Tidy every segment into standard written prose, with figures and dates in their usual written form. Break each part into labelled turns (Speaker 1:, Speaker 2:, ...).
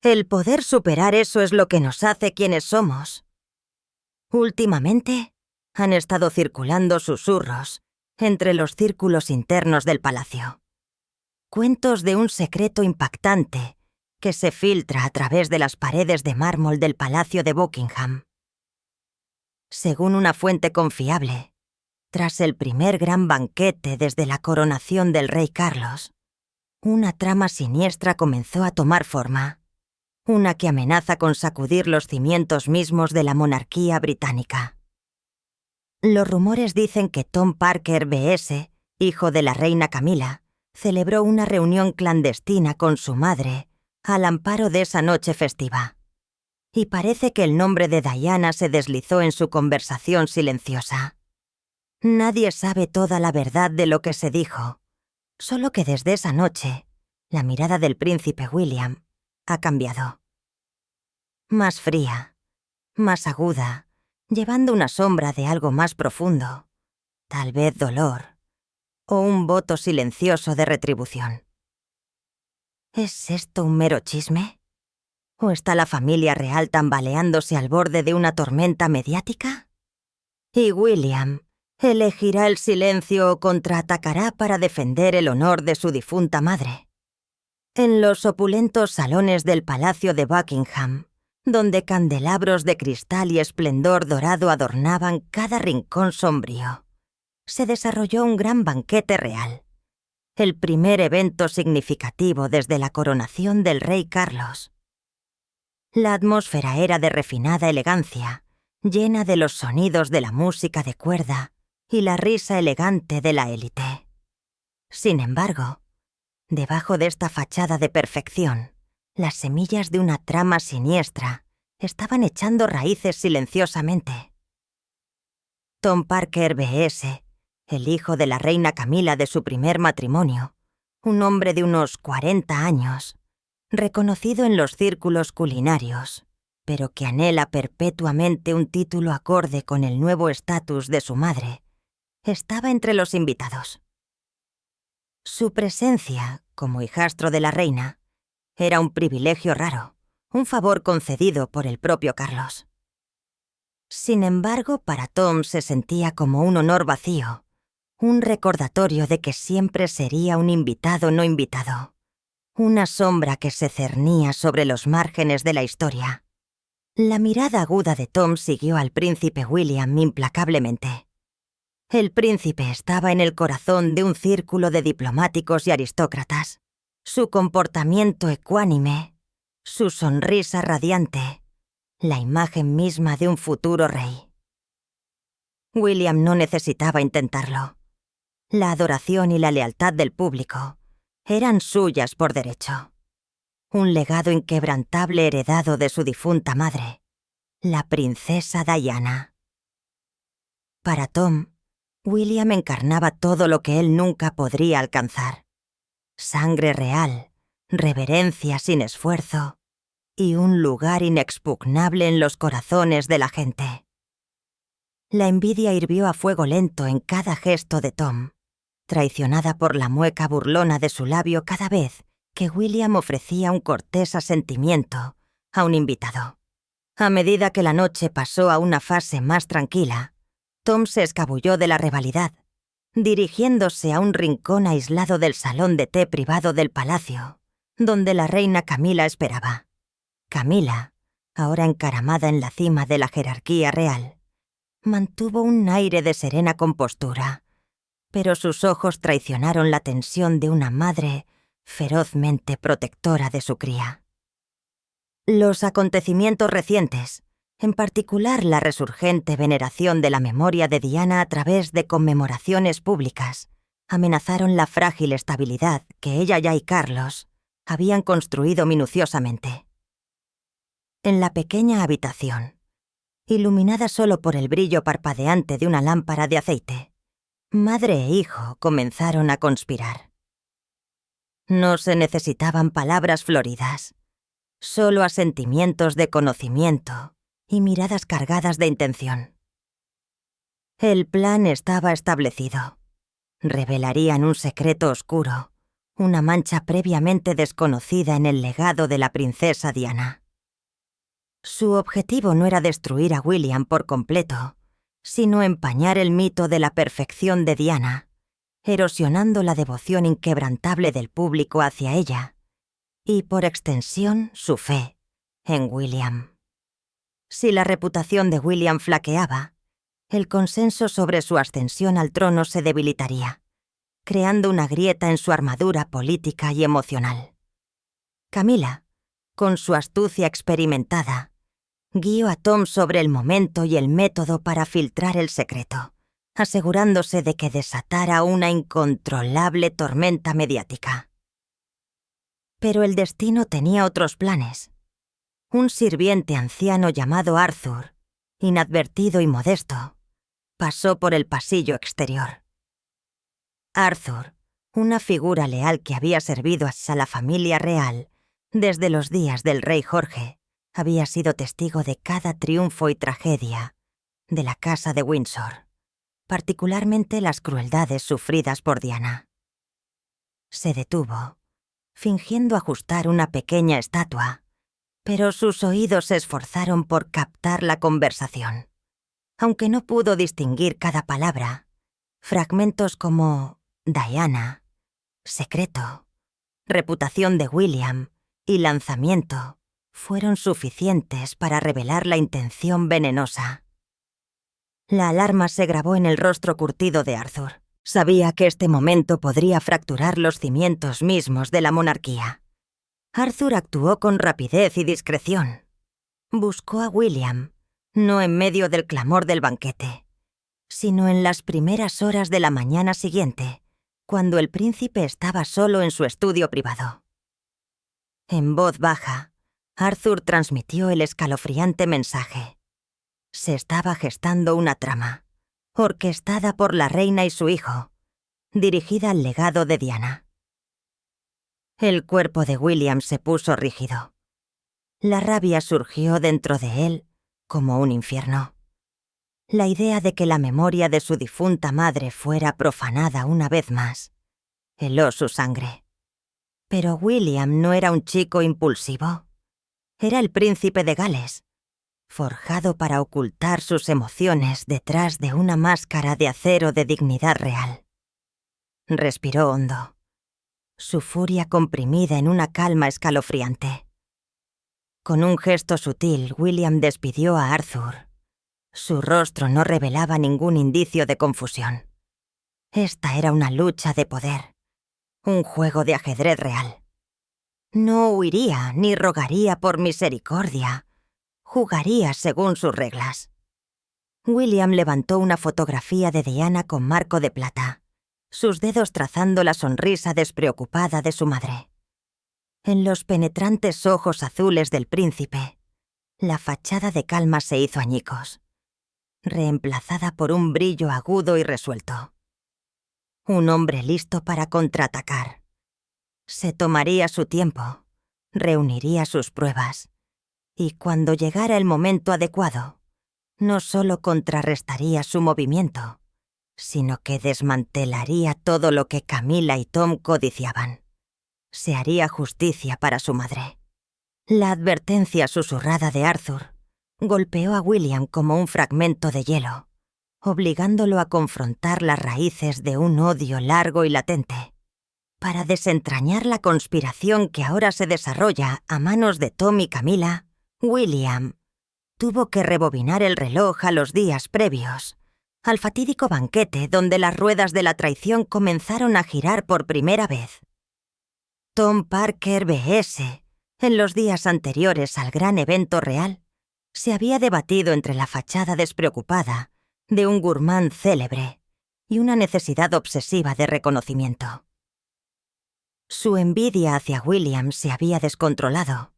Speaker 1: El poder superar eso es lo que nos hace quienes somos. Últimamente, han estado circulando susurros entre los círculos internos del palacio. Cuentos de un secreto impactante que se filtra a través de las paredes de mármol del Palacio de Buckingham. Según una fuente confiable, tras el primer gran banquete desde la coronación del rey Carlos, una trama siniestra comenzó a tomar forma, una que amenaza con sacudir los cimientos mismos de la monarquía británica. Los rumores dicen que Tom Parker B.S., hijo de la reina Camila, celebró una reunión clandestina con su madre al amparo de esa noche festiva. Y parece que el nombre de Diana se deslizó en su conversación silenciosa. Nadie sabe toda la verdad de lo que se dijo, solo que desde esa noche, la mirada del príncipe William ha cambiado. Más fría, más aguda, llevando una sombra de algo más profundo, tal vez dolor, o un voto silencioso de retribución. ¿Es esto un mero chisme? ¿O está la familia real tambaleándose al borde de una tormenta mediática? ¿Y William elegirá el silencio o contraatacará para defender el honor de su difunta madre? En los opulentos salones del Palacio de Buckingham, donde candelabros de cristal y esplendor dorado adornaban cada rincón sombrío, se desarrolló un gran banquete real, el primer evento significativo desde la coronación del rey Carlos. La atmósfera era de refinada elegancia, llena de los sonidos de la música de cuerda y la risa elegante de la élite. Sin embargo, debajo de esta fachada de perfección, las semillas de una trama siniestra estaban echando raíces silenciosamente. Tom Parker B.S., el hijo de la reina Camila de su primer matrimonio, un hombre de unos 40 años, reconocido en los círculos culinarios, pero que anhela perpetuamente un título acorde con el nuevo estatus de su madre, estaba entre los invitados. Su presencia, como hijastro de la reina, era un privilegio raro, un favor concedido por el propio Carlos. Sin embargo, para Tom se sentía como un honor vacío, un recordatorio de que siempre sería un invitado no invitado, una sombra que se cernía sobre los márgenes de la historia. La mirada aguda de Tom siguió al príncipe William implacablemente. El príncipe estaba en el corazón de un círculo de diplomáticos y aristócratas. Su comportamiento ecuánime, su sonrisa radiante, la imagen misma de un futuro rey. William no necesitaba intentarlo. La adoración y la lealtad del público eran suyas por derecho. Un legado inquebrantable heredado de su difunta madre, la princesa Diana. Para Tom, William encarnaba todo lo que él nunca podría alcanzar. Sangre real, reverencia sin esfuerzo y un lugar inexpugnable en los corazones de la gente. La envidia hirvió a fuego lento en cada gesto de Tom, traicionada por la mueca burlona de su labio cada vez que William ofrecía un cortés asentimiento a un invitado. A medida que la noche pasó a una fase más tranquila, Tom se escabulló de la rivalidad, dirigiéndose a un rincón aislado del salón de té privado del palacio, donde la reina Camila esperaba. Camila, ahora encaramada en la cima de la jerarquía real, mantuvo un aire de serena compostura, pero sus ojos traicionaron la tensión de una madre ferozmente protectora de su cría. Los acontecimientos recientes, en particular la resurgente veneración de la memoria de Diana a través de conmemoraciones públicas, amenazaron la frágil estabilidad que ella y Carlos habían construido minuciosamente. En la pequeña habitación, iluminada solo por el brillo parpadeante de una lámpara de aceite, madre e hijo comenzaron a conspirar. No se necesitaban palabras floridas, solo asentimientos de conocimiento y miradas cargadas de intención. El plan estaba establecido. Revelarían un secreto oscuro, una mancha previamente desconocida en el legado de la princesa Diana. Su objetivo no era destruir a William por completo, sino empañar el mito de la perfección de Diana, erosionando la devoción inquebrantable del público hacia ella, y por extensión su fe en William. Si la reputación de William flaqueaba, el consenso sobre su ascensión al trono se debilitaría, creando una grieta en su armadura política y emocional. Camila, con su astucia experimentada, guió a Tom sobre el momento y el método para filtrar el secreto, asegurándose de que desatara una incontrolable tormenta mediática. Pero el destino tenía otros planes. Un sirviente anciano llamado Arthur, inadvertido y modesto, pasó por el pasillo exterior. Arthur, una figura leal que había servido a la familia real desde los días del rey Jorge, había sido testigo de cada triunfo y tragedia de la casa de Windsor, particularmente las crueldades sufridas por Diana. Se detuvo, fingiendo ajustar una pequeña estatua, pero sus oídos se esforzaron por captar la conversación. Aunque no pudo distinguir cada palabra, fragmentos como Diana, secreto, reputación de William y lanzamiento fueron suficientes para revelar la intención venenosa. La alarma se grabó en el rostro curtido de Arthur. Sabía que este momento podría fracturar los cimientos mismos de la monarquía. Arthur actuó con rapidez y discreción. Buscó a William, no en medio del clamor del banquete, sino en las primeras horas de la mañana siguiente, cuando el príncipe estaba solo en su estudio privado. En voz baja, Arthur transmitió el escalofriante mensaje. Se estaba gestando una trama, orquestada por la reina y su hijo, dirigida al legado de Diana. El cuerpo de William se puso rígido. La rabia surgió dentro de él como un infierno. La idea de que la memoria de su difunta madre fuera profanada una vez más heló su sangre. Pero William no era un chico impulsivo. Era el príncipe de Gales, forjado para ocultar sus emociones detrás de una máscara de acero de dignidad real. Respiró hondo, su furia comprimida en una calma escalofriante. Con un gesto sutil, William despidió a Arthur. Su rostro no revelaba ningún indicio de confusión. Esta era una lucha de poder, un juego de ajedrez real. No huiría ni rogaría por misericordia. Jugaría según sus reglas. William levantó una fotografía de Diana con marco de plata, sus dedos trazando la sonrisa despreocupada de su madre. En los penetrantes ojos azules del príncipe, la fachada de calma se hizo añicos, reemplazada por un brillo agudo y resuelto. Un hombre listo para contraatacar. Se tomaría su tiempo, reuniría sus pruebas, y cuando llegara el momento adecuado, no solo contrarrestaría su movimiento, sino que desmantelaría todo lo que Camila y Tom codiciaban. Se haría justicia para su madre. La advertencia susurrada de Arthur golpeó a William como un fragmento de hielo, obligándolo a confrontar las raíces de un odio largo y latente. Para desentrañar la conspiración que ahora se desarrolla a manos de Tom y Camila, William tuvo que rebobinar el reloj a los días previos, al fatídico banquete donde las ruedas de la traición comenzaron a girar por primera vez. Tom Parker B.S., en los días anteriores al gran evento real, se había debatido entre la fachada despreocupada de un gourmand célebre y una necesidad obsesiva de reconocimiento. Su envidia hacia William se había descontrolado,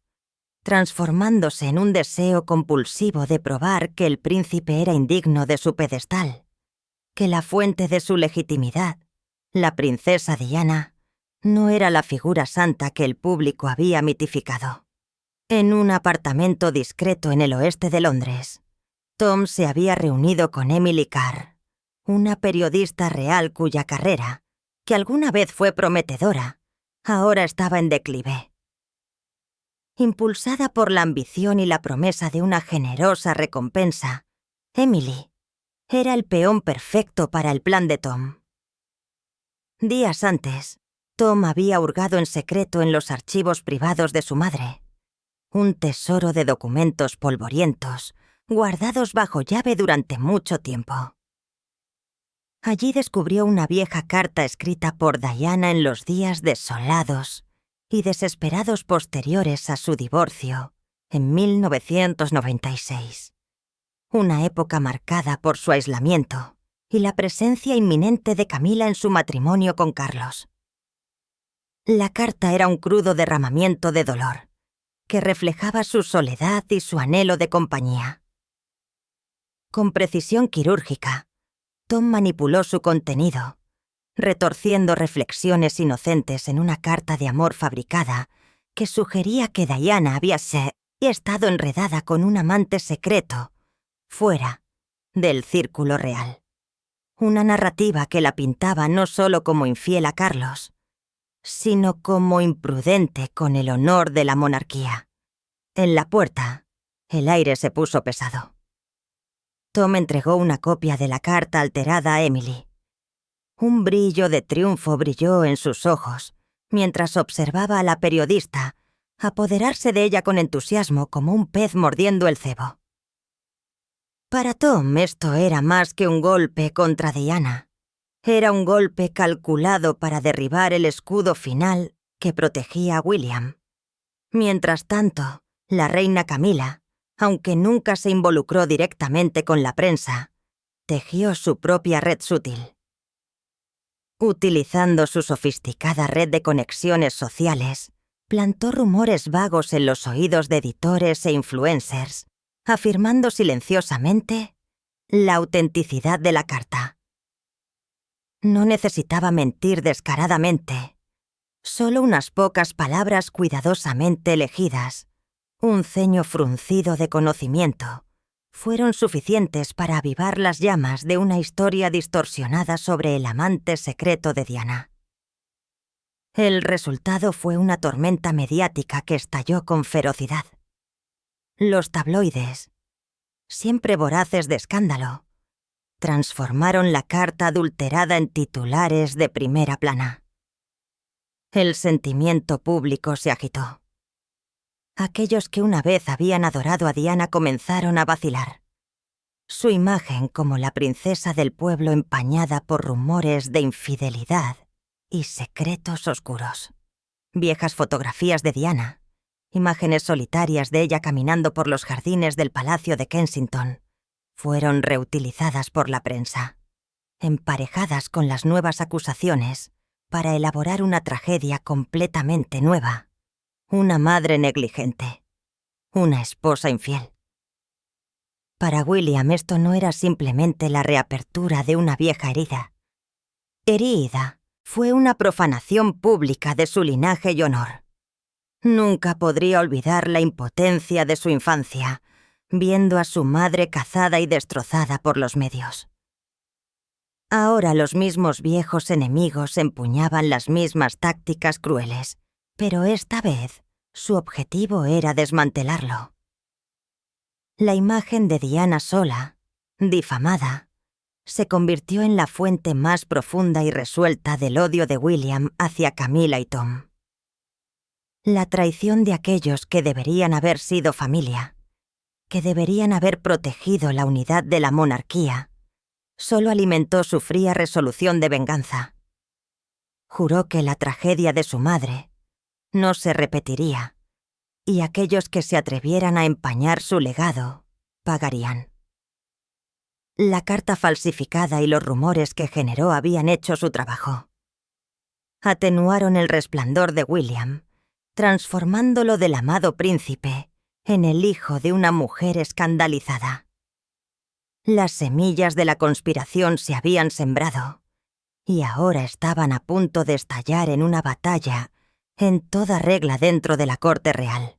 Speaker 1: transformándose en un deseo compulsivo de probar que el príncipe era indigno de su pedestal, que la fuente de su legitimidad, la princesa Diana, no era la figura santa que el público había mitificado. En un apartamento discreto en el oeste de Londres, Tom se había reunido con Emily Carr, una periodista real cuya carrera, que alguna vez fue prometedora, ahora estaba en declive. Impulsada por la ambición y la promesa de una generosa recompensa, Emily era el peón perfecto para el plan de Tom. Días antes, Tom había hurgado en secreto en los archivos privados de su madre, un tesoro de documentos polvorientos, guardados bajo llave durante mucho tiempo. Allí descubrió una vieja carta escrita por Diana en los días desolados y desesperados posteriores a su divorcio, en 1996. Una época marcada por su aislamiento y la presencia inminente de Camila en su matrimonio con Carlos. La carta era un crudo derramamiento de dolor, que reflejaba su soledad y su anhelo de compañía. Con precisión quirúrgica, Tom manipuló su contenido, retorciendo reflexiones inocentes en una carta de amor fabricada que sugería que Diana había estado enredada con un amante secreto, fuera del círculo real. Una narrativa que la pintaba no solo como infiel a Carlos, sino como imprudente con el honor de la monarquía. En la puerta, el aire se puso pesado. Tom entregó una copia de la carta alterada a Emily. Un brillo de triunfo brilló en sus ojos mientras observaba a la periodista apoderarse de ella con entusiasmo como un pez mordiendo el cebo. Para Tom esto era más que un golpe contra Diana. Era un golpe calculado para derribar el escudo final que protegía a William. Mientras tanto, la reina Camila, aunque nunca se involucró directamente con la prensa, tejió su propia red sutil. Utilizando su sofisticada red de conexiones sociales, plantó rumores vagos en los oídos de editores e influencers, afirmando silenciosamente la autenticidad de la carta. No necesitaba mentir descaradamente. Solo unas pocas palabras cuidadosamente elegidas, un ceño fruncido de conocimiento, fueron suficientes para avivar las llamas de una historia distorsionada sobre el amante secreto de Diana. El resultado fue una tormenta mediática que estalló con ferocidad. Los tabloides, siempre voraces de escándalo, transformaron la carta adulterada en titulares de primera plana. El sentimiento público se agitó. Aquellos que una vez habían adorado a Diana comenzaron a vacilar. Su imagen como la princesa del pueblo empañada por rumores de infidelidad y secretos oscuros. Viejas fotografías de Diana, imágenes solitarias de ella caminando por los jardines del Palacio de Kensington, fueron reutilizadas por la prensa, emparejadas con las nuevas acusaciones para elaborar una tragedia completamente nueva. Una madre negligente. Una esposa infiel. Para William esto no era simplemente la reapertura de una vieja herida. Herida fue una profanación pública de su linaje y honor. Nunca podría olvidar la impotencia de su infancia, viendo a su madre cazada y destrozada por los medios. Ahora los mismos viejos enemigos empuñaban las mismas tácticas crueles, pero esta vez su objetivo era desmantelarlo. La imagen de Diana sola, difamada, se convirtió en la fuente más profunda y resuelta del odio de William hacia Camila y Tom. La traición de aquellos que deberían haber sido familia, que deberían haber protegido la unidad de la monarquía, solo alimentó su fría resolución de venganza. Juró que la tragedia de su madre no se repetiría, y aquellos que se atrevieran a empañar su legado pagarían. La carta falsificada y los rumores que generó habían hecho su trabajo. Atenuaron el resplandor de William, transformándolo del amado príncipe en el hijo de una mujer escandalizada. Las semillas de la conspiración se habían sembrado, y ahora estaban a punto de estallar en una batalla en toda regla dentro de la corte real.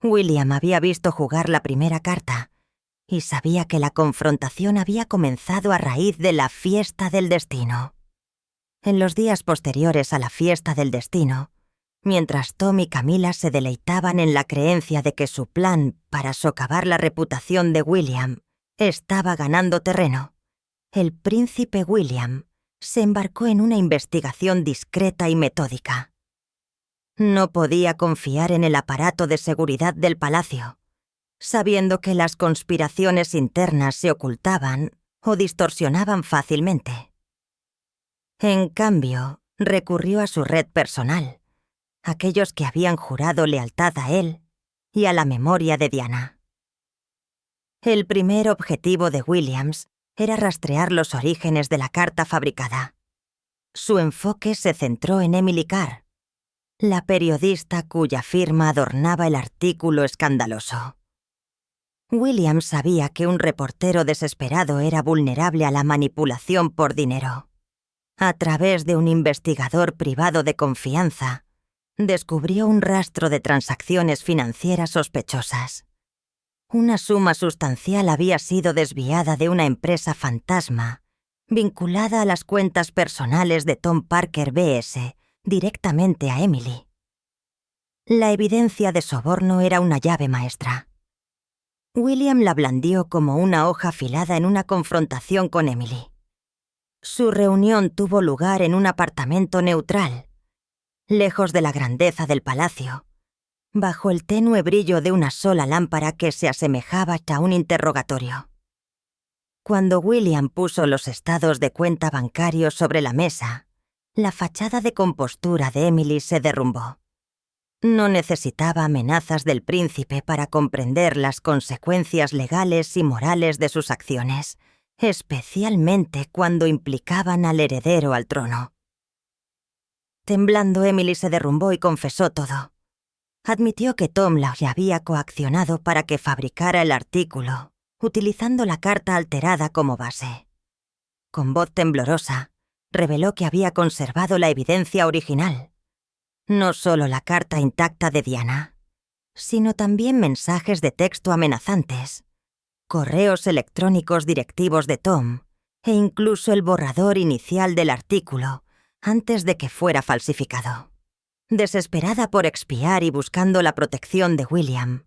Speaker 1: William había visto jugar la primera carta y sabía que la confrontación había comenzado a raíz de la fiesta del destino. En los días posteriores a la fiesta del destino, mientras Tom y Camila se deleitaban en la creencia de que su plan para socavar la reputación de William estaba ganando terreno, el príncipe William se embarcó en una investigación discreta y metódica. No podía confiar en el aparato de seguridad del palacio, sabiendo que las conspiraciones internas se ocultaban o distorsionaban fácilmente. En cambio, recurrió a su red personal, aquellos que habían jurado lealtad a él y a la memoria de Diana. El primer objetivo de Williams era rastrear los orígenes de la carta fabricada. Su enfoque se centró en Emily Carr, la periodista cuya firma adornaba el artículo escandaloso. Williams sabía que un reportero desesperado era vulnerable a la manipulación por dinero. A través de un investigador privado de confianza, descubrió un rastro de transacciones financieras sospechosas. Una suma sustancial había sido desviada de una empresa fantasma, vinculada a las cuentas personales de Tom Parker B.S., directamente a Emily. La evidencia de soborno era una llave maestra. William la blandió como una hoja afilada en una confrontación con Emily. Su reunión tuvo lugar en un apartamento neutral, lejos de la grandeza del palacio, bajo el tenue brillo de una sola lámpara que se asemejaba a un interrogatorio. Cuando William puso los estados de cuenta bancarios sobre la mesa, la fachada de compostura de Emily se derrumbó. No necesitaba amenazas del príncipe para comprender las consecuencias legales y morales de sus acciones, especialmente cuando implicaban al heredero al trono. Temblando, Emily se derrumbó y confesó todo. Admitió que Tom la había coaccionado para que fabricara el artículo, utilizando la carta alterada como base. Con voz temblorosa, reveló que había conservado la evidencia original. No solo la carta intacta de Diana, sino también mensajes de texto amenazantes, correos electrónicos directivos de Tom e incluso el borrador inicial del artículo antes de que fuera falsificado. Desesperada por expiar y buscando la protección de William,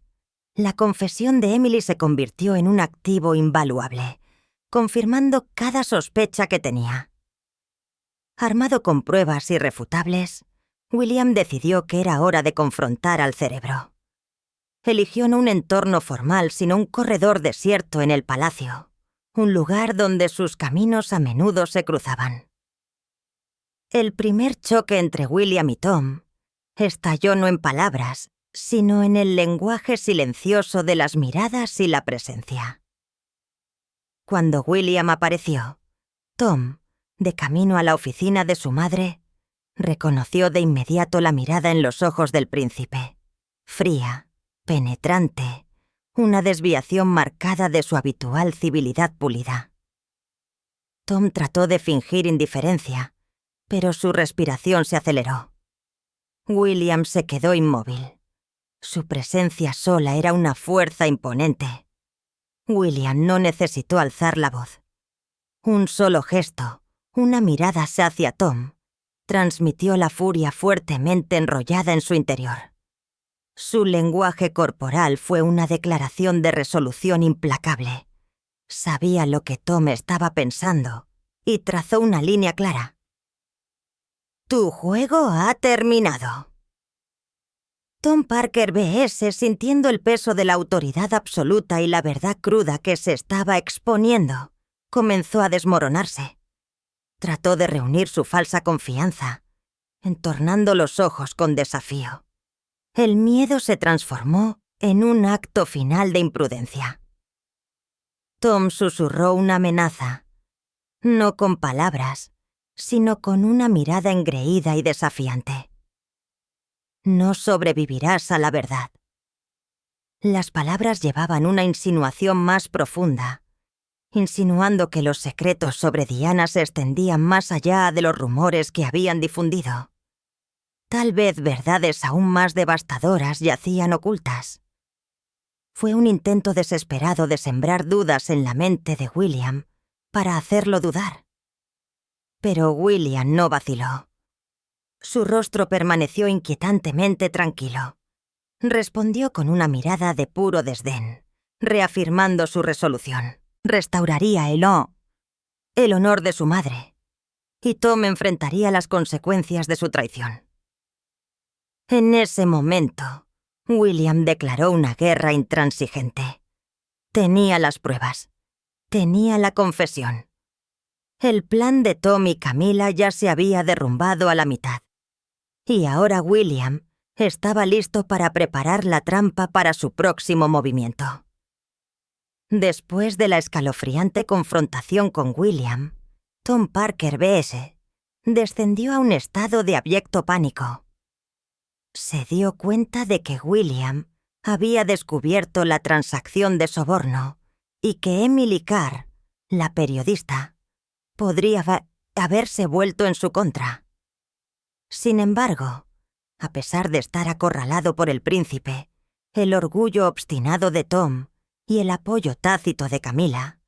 Speaker 1: la confesión de Emily se convirtió en un activo invaluable, confirmando cada sospecha que tenía. Armado con pruebas irrefutables, William decidió que era hora de confrontar al cerebro. Eligió no un entorno formal, sino un corredor desierto en el palacio, un lugar donde sus caminos a menudo se cruzaban. El primer choque entre William y Tom estalló no en palabras, sino en el lenguaje silencioso de las miradas y la presencia. Cuando William apareció, Tom, de camino a la oficina de su madre, reconoció de inmediato la mirada en los ojos del príncipe, fría, penetrante, una desviación marcada de su habitual civilidad pulida. Tom trató de fingir indiferencia, pero su respiración se aceleró. William se quedó inmóvil. Su presencia sola era una fuerza imponente. William no necesitó alzar la voz. Un solo gesto, una mirada hacia Tom, transmitió la furia fuertemente enrollada en su interior. Su lenguaje corporal fue una declaración de resolución implacable. Sabía lo que Tom estaba pensando y trazó una línea clara. «Tu juego ha terminado». Tom Parker B.S., sintiendo el peso de la autoridad absoluta y la verdad cruda que se estaba exponiendo, comenzó a desmoronarse. Trató de reunir su falsa confianza, entornando los ojos con desafío. El miedo se transformó en un acto final de imprudencia. Tom susurró una amenaza, no con palabras, sino con una mirada engreída y desafiante. «No sobrevivirás a la verdad». Las palabras llevaban una insinuación más profunda, insinuando que los secretos sobre Diana se extendían más allá de los rumores que habían difundido. Tal vez verdades aún más devastadoras yacían ocultas. Fue un intento desesperado de sembrar dudas en la mente de William para hacerlo dudar. Pero William no vaciló. Su rostro permaneció inquietantemente tranquilo. Respondió con una mirada de puro desdén, reafirmando su resolución. Restauraría el honor de su madre, y Tom enfrentaría las consecuencias de su traición. En ese momento, William declaró una guerra intransigente. Tenía las pruebas. Tenía la confesión. El plan de Tom y Camila ya se había derrumbado a la mitad. Y ahora William estaba listo para preparar la trampa para su próximo movimiento. Después de la escalofriante confrontación con William, Tom Parker B.S. descendió a un estado de abyecto pánico. Se dio cuenta de que William había descubierto la transacción de soborno y que Emily Carr, la periodista, podría haberse vuelto en su contra. Sin embargo, a pesar de estar acorralado por el príncipe, el orgullo obstinado de Tom y el apoyo tácito de Camila,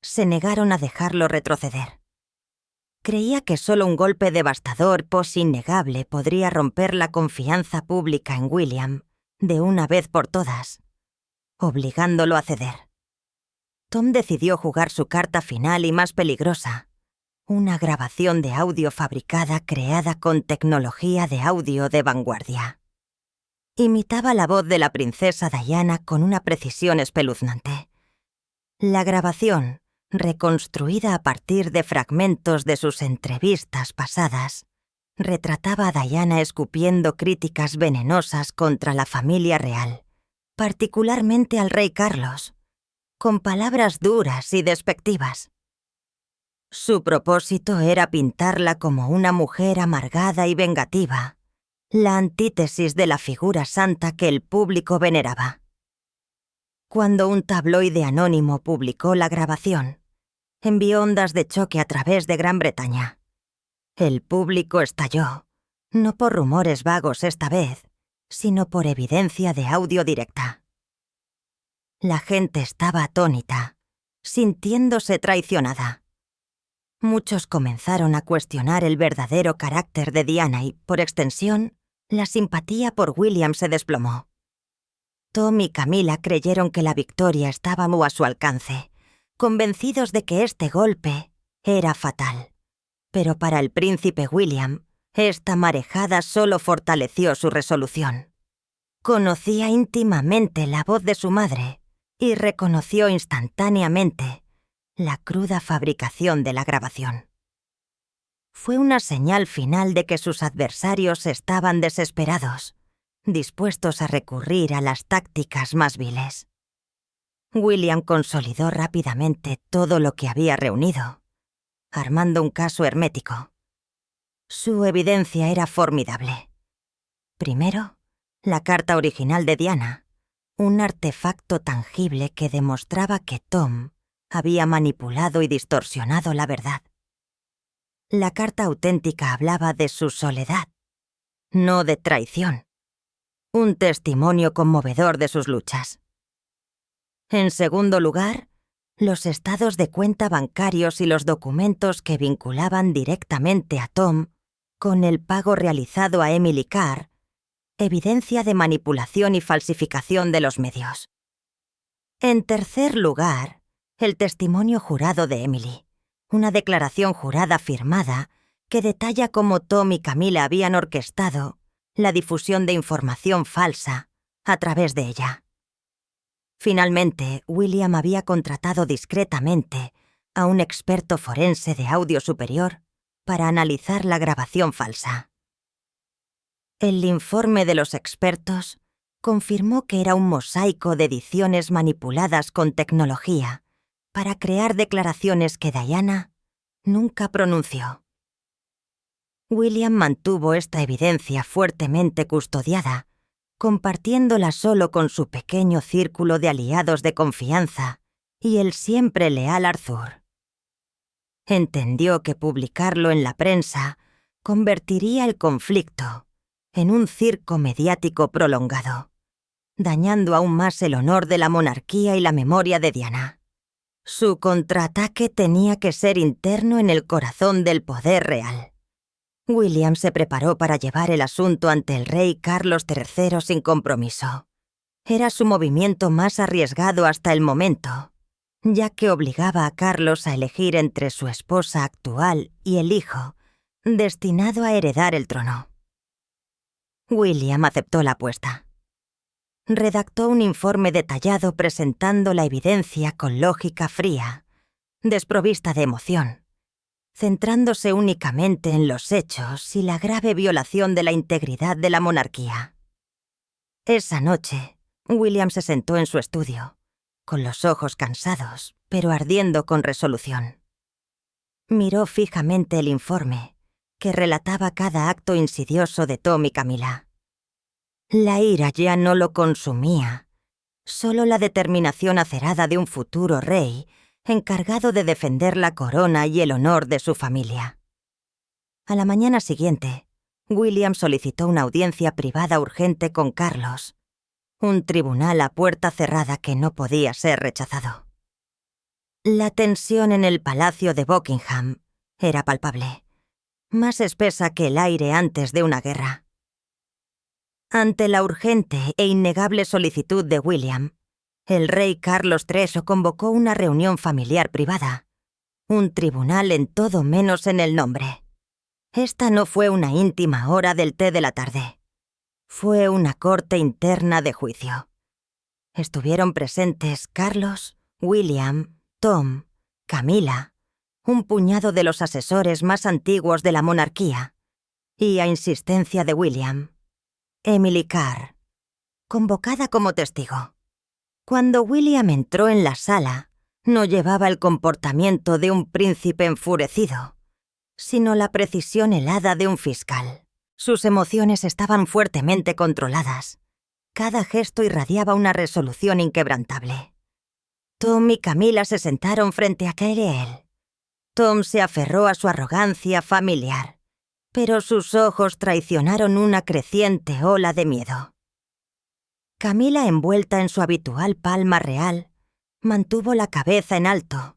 Speaker 1: se negaron a dejarlo retroceder. Creía que solo un golpe devastador, innegable, podría romper la confianza pública en William de una vez por todas, obligándolo a ceder. Tom decidió jugar su carta final y más peligrosa, una grabación de audio fabricada creada con tecnología de audio de vanguardia. Imitaba la voz de la princesa Diana con una precisión espeluznante. La grabación, reconstruida a partir de fragmentos de sus entrevistas pasadas, retrataba a Diana escupiendo críticas venenosas contra la familia real, particularmente al rey Carlos, con palabras duras y despectivas. Su propósito era pintarla como una mujer amargada y vengativa, la antítesis de la figura santa que el público veneraba. Cuando un tabloide anónimo publicó la grabación, envió ondas de choque a través de Gran Bretaña. El público estalló, no por rumores vagos esta vez, sino por evidencia de audio directa. La gente estaba atónita, sintiéndose traicionada. Muchos comenzaron a cuestionar el verdadero carácter de Diana y, por extensión, la simpatía por William se desplomó. Tom y Camila creyeron que la victoria estaba muy a su alcance, convencidos de que este golpe era fatal. Pero para el príncipe William, esta marejada solo fortaleció su resolución. Conocía íntimamente la voz de su madre y reconoció instantáneamente la cruda fabricación de la grabación. Fue una señal final de que sus adversarios estaban desesperados, dispuestos a recurrir a las tácticas más viles. William consolidó rápidamente todo lo que había reunido, armando un caso hermético. Su evidencia era formidable. Primero, la carta original de Diana, un artefacto tangible que demostraba que Tom había manipulado y distorsionado la verdad. La carta auténtica hablaba de su soledad, no de traición. Un testimonio conmovedor de sus luchas. En segundo lugar, los estados de cuenta bancarios y los documentos que vinculaban directamente a Tom con el pago realizado a Emily Carr, evidencia de manipulación y falsificación de los medios. En tercer lugar, el testimonio jurado de Emily, una declaración jurada firmada que detalla cómo Tom y Camila habían orquestado la difusión de información falsa a través de ella. Finalmente, William había contratado discretamente a un experto forense de audio superior para analizar la grabación falsa. El informe de los expertos confirmó que era un mosaico de ediciones manipuladas con tecnología para crear declaraciones que Diana nunca pronunció. William mantuvo esta evidencia fuertemente custodiada, compartiéndola solo con su pequeño círculo de aliados de confianza y el siempre leal Arthur. Entendió que publicarlo en la prensa convertiría el conflicto en un circo mediático prolongado, dañando aún más el honor de la monarquía y la memoria de Diana. Su contraataque tenía que ser interno en el corazón del poder real. William se preparó para llevar el asunto ante el rey Carlos III sin compromiso. Era su movimiento más arriesgado hasta el momento, ya que obligaba a Carlos a elegir entre su esposa actual y el hijo, destinado a heredar el trono. William aceptó la apuesta. Redactó un informe detallado presentando la evidencia con lógica fría, desprovista de emoción, centrándose únicamente en los hechos y la grave violación de la integridad de la monarquía. Esa noche, William se sentó en su estudio, con los ojos cansados, pero ardiendo con resolución. Miró fijamente el informe, que relataba cada acto insidioso de Tom y Camila. La ira ya no lo consumía, solo la determinación acerada de un futuro rey encargado de defender la corona y el honor de su familia. A la mañana siguiente, William solicitó una audiencia privada urgente con Carlos, un tribunal a puerta cerrada que no podía ser rechazado. La tensión en el palacio de Buckingham era palpable, más espesa que el aire antes de una guerra. Ante la urgente e innegable solicitud de William, el rey Carlos III convocó una reunión familiar privada, un tribunal en todo menos en el nombre. Esta no fue una íntima hora del té de la tarde. Fue una corte interna de juicio. Estuvieron presentes Carlos, William, Tom, Camila, un puñado de los asesores más antiguos de la monarquía, y, a insistencia de William, Emily Carr, convocada como testigo. Cuando William entró en la sala, no llevaba el comportamiento de un príncipe enfurecido, sino la precisión helada de un fiscal. Sus emociones estaban fuertemente controladas. Cada gesto irradiaba una resolución inquebrantable. Tom y Camila se sentaron frente a él. Tom se aferró a su arrogancia familiar, pero sus ojos traicionaron una creciente ola de miedo. Camila, envuelta en su habitual palma real, mantuvo la cabeza en alto,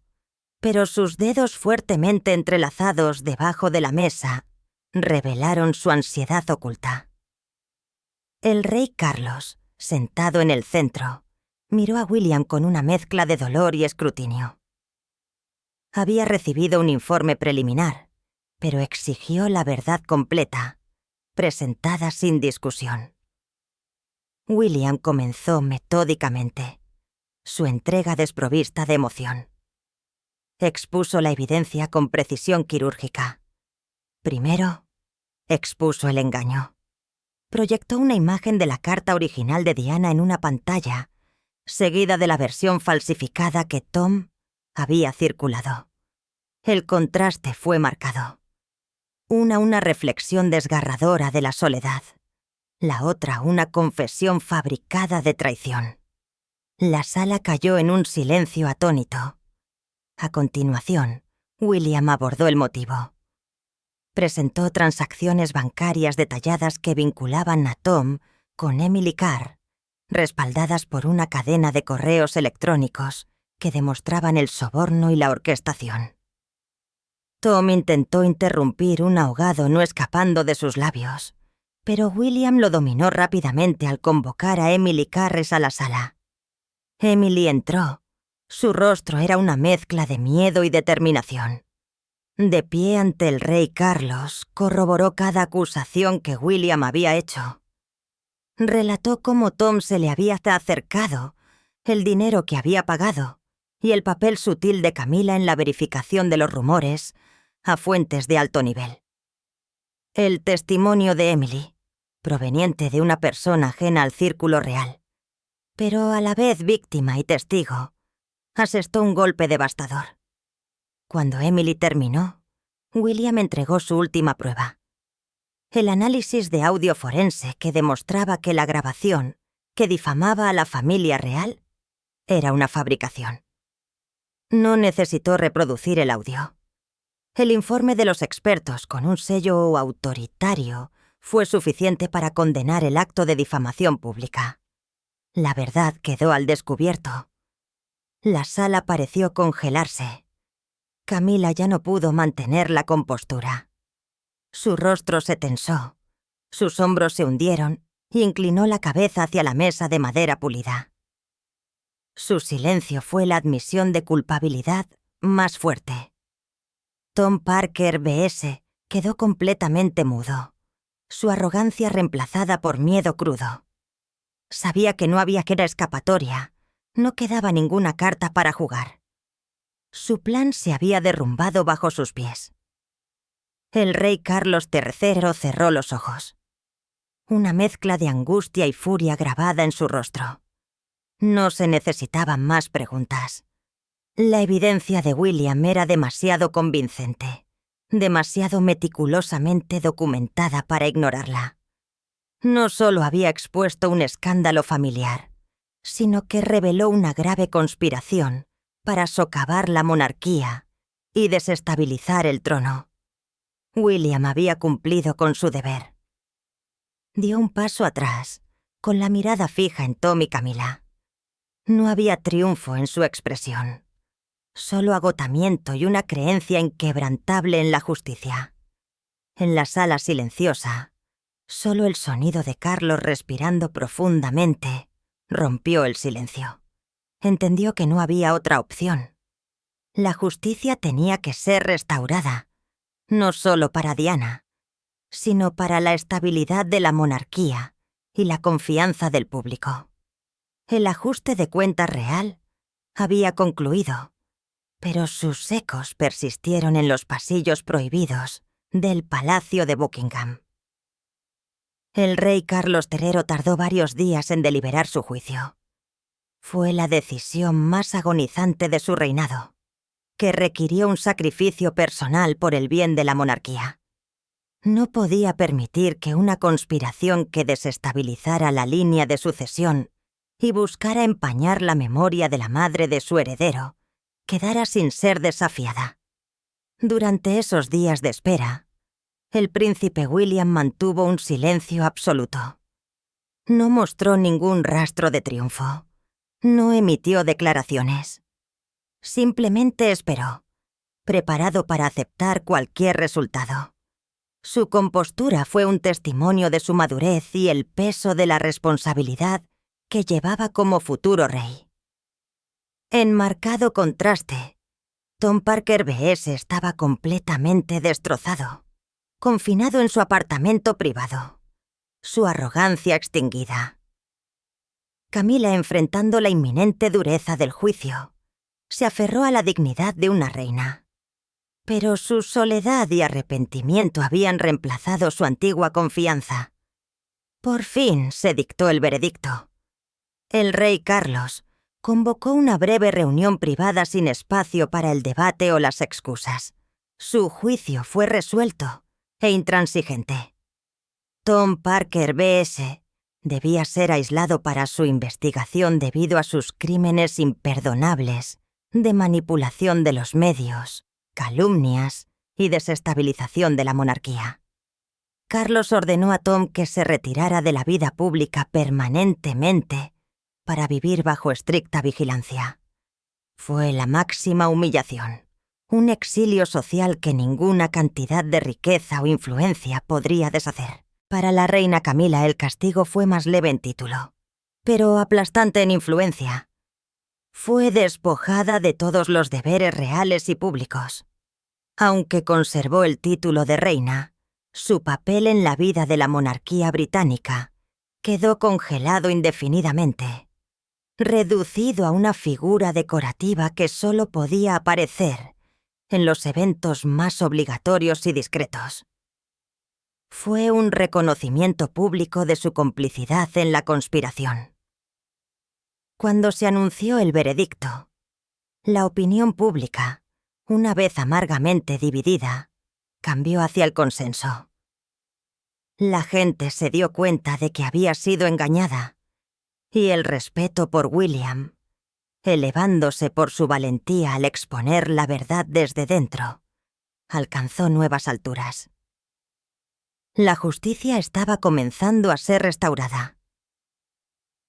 Speaker 1: pero sus dedos fuertemente entrelazados debajo de la mesa revelaron su ansiedad oculta. El rey Carlos, sentado en el centro, miró a William con una mezcla de dolor y escrutinio. Había recibido un informe preliminar, pero exigió la verdad completa, presentada sin discusión. William comenzó metódicamente, su entrega desprovista de emoción. Expuso la evidencia con precisión quirúrgica. Primero, expuso el engaño. Proyectó una imagen de la carta original de Diana en una pantalla, seguida de la versión falsificada que Tom había circulado. El contraste fue marcado. Una reflexión desgarradora de la soledad. La otra una confesión fabricada de traición. La sala cayó en un silencio atónito. A continuación, William abordó el motivo. Presentó transacciones bancarias detalladas que vinculaban a Tom con Emily Carr, respaldadas por una cadena de correos electrónicos que demostraban el soborno y la orquestación. Tom intentó interrumpir un ahogado no escapando de sus labios, pero William lo dominó rápidamente al convocar a Emily Carr a la sala. Emily entró. Su rostro era una mezcla de miedo y determinación. De pie ante el rey Carlos, corroboró cada acusación que William había hecho. Relató cómo Tom se le había acercado, el dinero que había pagado y el papel sutil de Camila en la verificación de los rumores a fuentes de alto nivel. El testimonio de Emily, proveniente de una persona ajena al círculo real, pero a la vez víctima y testigo, asestó un golpe devastador. Cuando Emily terminó, William entregó su última prueba. El análisis de audio forense que demostraba que la grabación, que difamaba a la familia real, era una fabricación. No necesitó reproducir el audio. El informe de los expertos con un sello autoritario fue suficiente para condenar el acto de difamación pública. La verdad quedó al descubierto. La sala pareció congelarse. Camila ya no pudo mantener la compostura. Su rostro se tensó, sus hombros se hundieron y inclinó la cabeza hacia la mesa de madera pulida. Su silencio fue la admisión de culpabilidad más fuerte. Tom Parker B.S. quedó completamente mudo, su arrogancia reemplazada por miedo crudo. Sabía que no había escapatoria, no quedaba ninguna carta para jugar. Su plan se había derrumbado bajo sus pies. El rey Carlos III cerró los ojos. Una mezcla de angustia y furia grabada en su rostro. No se necesitaban más preguntas. La evidencia de William era demasiado convincente, demasiado meticulosamente documentada para ignorarla. No solo había expuesto un escándalo familiar, sino que reveló una grave conspiración para socavar la monarquía y desestabilizar el trono. William había cumplido con su deber. Dio un paso atrás, con la mirada fija en Tom y Camila. No había triunfo en su expresión, solo agotamiento y una creencia inquebrantable en la justicia. En la sala silenciosa, solo el sonido de Carlos respirando profundamente rompió el silencio. Entendió que no había otra opción. La justicia tenía que ser restaurada, no solo para Diana, sino para la estabilidad de la monarquía y la confianza del público. El ajuste de cuentas real había concluido, pero sus ecos persistieron en los pasillos prohibidos del Palacio de Buckingham. El rey Carlos III tardó varios días en deliberar su juicio. Fue la decisión más agonizante de su reinado, que requirió un sacrificio personal por el bien de la monarquía. No podía permitir que una conspiración que desestabilizara la línea de sucesión y buscara empañar la memoria de la madre de su heredero quedara sin ser desafiada. Durante esos días de espera, el príncipe William mantuvo un silencio absoluto. No mostró ningún rastro de triunfo. No emitió declaraciones. Simplemente esperó, preparado para aceptar cualquier resultado. Su compostura fue un testimonio de su madurez y el peso de la responsabilidad que llevaba como futuro rey. En marcado contraste, Tom Parker B.S. estaba completamente destrozado, confinado en su apartamento privado, su arrogancia extinguida. Camila, enfrentando la inminente dureza del juicio, se aferró a la dignidad de una reina. Pero su soledad y arrepentimiento habían reemplazado su antigua confianza. Por fin se dictó el veredicto. El rey Carlos convocó una breve reunión privada sin espacio para el debate o las excusas. Su juicio fue resuelto e intransigente. Tom Parker B.S. debía ser aislado para su investigación debido a sus crímenes imperdonables de manipulación de los medios, calumnias y desestabilización de la monarquía. Carlos ordenó a Tom que se retirara de la vida pública permanentemente para vivir bajo estricta vigilancia. Fue la máxima humillación, un exilio social que ninguna cantidad de riqueza o influencia podría deshacer. Para la reina Camila el castigo fue más leve en título, pero aplastante en influencia. Fue despojada de todos los deberes reales y públicos. Aunque conservó el título de reina, su papel en la vida de la monarquía británica quedó congelado indefinidamente, reducido a una figura decorativa que solo podía aparecer en los eventos más obligatorios y discretos. Fue un reconocimiento público de su complicidad en la conspiración. Cuando se anunció el veredicto, la opinión pública, una vez amargamente dividida, cambió hacia el consenso. La gente se dio cuenta de que había sido engañada, y el respeto por William, elevándose por su valentía al exponer la verdad desde dentro, alcanzó nuevas alturas. La justicia estaba comenzando a ser restaurada.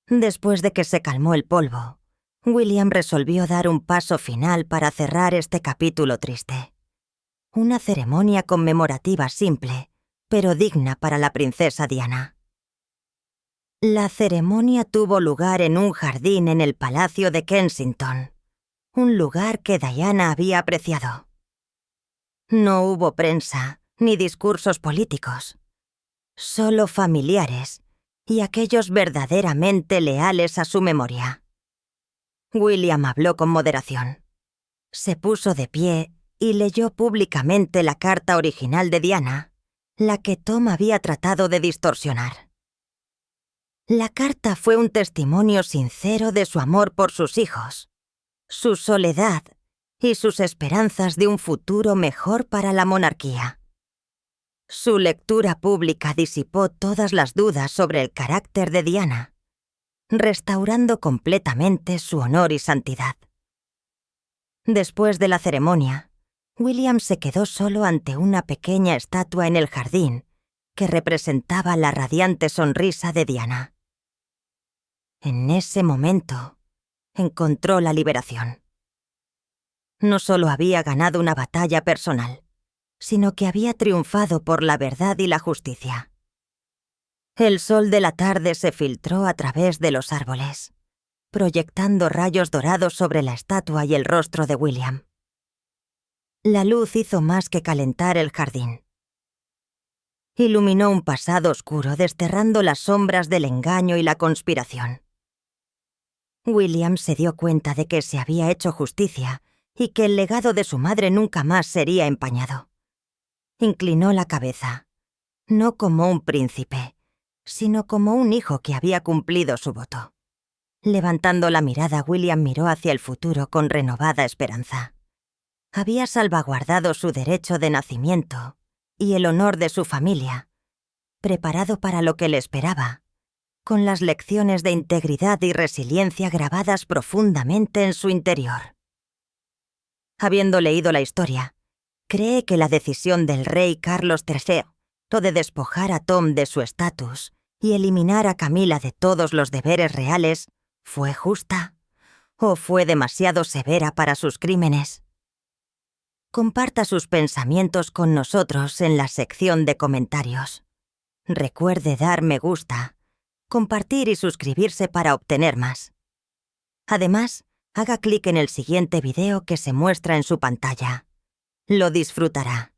Speaker 1: Después de que se calmó el polvo, William resolvió dar un paso final para cerrar este capítulo triste. Una ceremonia conmemorativa simple pero digna para la princesa Diana. La ceremonia tuvo lugar en un jardín en el Palacio de Kensington, un lugar que Diana había apreciado. No hubo prensa ni discursos políticos, solo familiares y aquellos verdaderamente leales a su memoria. William habló con moderación. Se puso de pie y leyó públicamente la carta original de Diana, la que Tom había tratado de distorsionar. La carta fue un testimonio sincero de su amor por sus hijos, su soledad y sus esperanzas de un futuro mejor para la monarquía. Su lectura pública disipó todas las dudas sobre el carácter de Diana, restaurando completamente su honor y santidad. Después de la ceremonia, William se quedó solo ante una pequeña estatua en el jardín que representaba la radiante sonrisa de Diana. En ese momento, encontró la liberación. No solo había ganado una batalla personal, sino que había triunfado por la verdad y la justicia. El sol de la tarde se filtró a través de los árboles, proyectando rayos dorados sobre la estatua y el rostro de William. La luz hizo más que calentar el jardín. Iluminó un pasado oscuro, desterrando las sombras del engaño y la conspiración. William se dio cuenta de que se había hecho justicia y que el legado de su madre nunca más sería empañado. Inclinó la cabeza, no como un príncipe, sino como un hijo que había cumplido su voto. Levantando la mirada, William miró hacia el futuro con renovada esperanza. Había salvaguardado su derecho de nacimiento y el honor de su familia, preparado para lo que le esperaba, con las lecciones de integridad y resiliencia grabadas profundamente en su interior. Habiendo leído la historia, cree que la decisión del rey Carlos III de despojar a Tom de su estatus y eliminar a Camila de todos los deberes reales fue justa o fue demasiado severa para sus crímenes. Comparta sus pensamientos con nosotros en la sección de comentarios. Recuerde dar me gusta, compartir y suscribirse para obtener más. Además, haga clic en el siguiente video que se muestra en su pantalla. Lo disfrutará.